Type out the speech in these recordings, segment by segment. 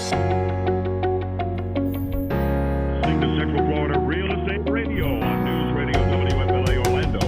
Central Florida Real Estate Radio on News Radio WFLA Orlando.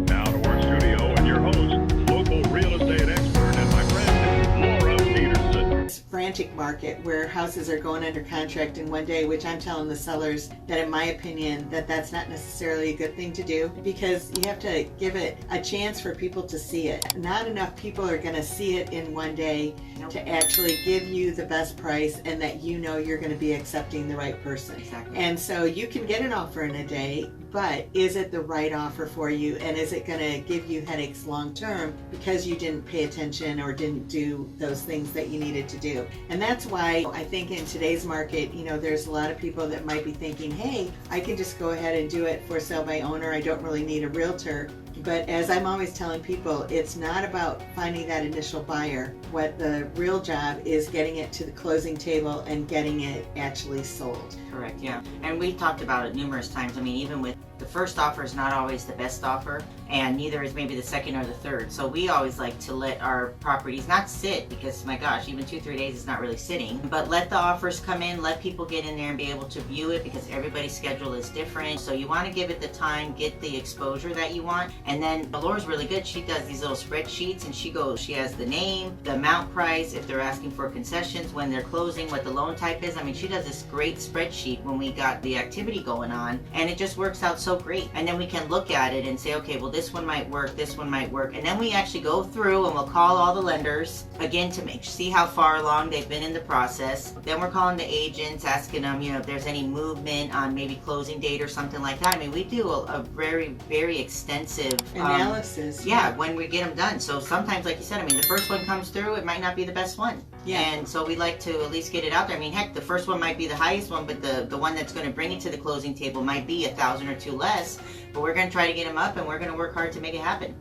Now to our studio and your host, local real estate expert and my friend, Laura Petersen. This frantic market where houses are going under contract in one day, which I'm telling the sellers that in my opinion that's not necessarily a good thing to do, because you have to give it a chance for people to see it. Not enough people are going to see it in one day to actually give you the best price and that you know you're going to be accepting the right person. Exactly. And so you can get an offer in a day, but is it the right offer for you, and is it going to give you headaches long term because you didn't pay attention or didn't do those things that you needed to do? And that's why I think in today's market, there's a lot of people that might be thinking, hey, I can just go ahead and do it for sale by owner. I don't really need a realtor. But as I'm always telling people, it's not about finding that initial buyer. What the real job is getting it to the closing table and getting it actually sold. Correct, yeah. And we talked about it numerous times. I mean, even with the first offer is not always the best offer, and neither is maybe the second or the third. So we always like to let our properties not sit, because my gosh, even 2-3 days is not really sitting, but let the offers come in, let people get in there and be able to view it, because everybody's schedule is different. So you want to give it the time, get the exposure that you want. And then Laura's really good. She does these little spreadsheets, and she has the name, the amount price, if they're asking for concessions, when they're closing, what the loan type is. I mean, she does this great spreadsheet when we got the activity going on, and it just works out so great. And then we can look at it and say, okay, well, this one might work, this one might work. And then we actually go through and we'll call all the lenders again to see how far along they've been in the process. Then we're calling the agents, asking them, if there's any movement on maybe closing date or something like that. I mean, we do a very, very extensive analysis. When we get them done. So sometimes, like you said, I mean, the first one comes through, it might not be the best one. Yeah. And so we like to at least get it out there. I mean, heck, the first one might be the highest one, but the one that's going to bring it to the closing table might be $1,000 or $2 less. But we're going to try to get them up, and we're going to work hard to make it happen.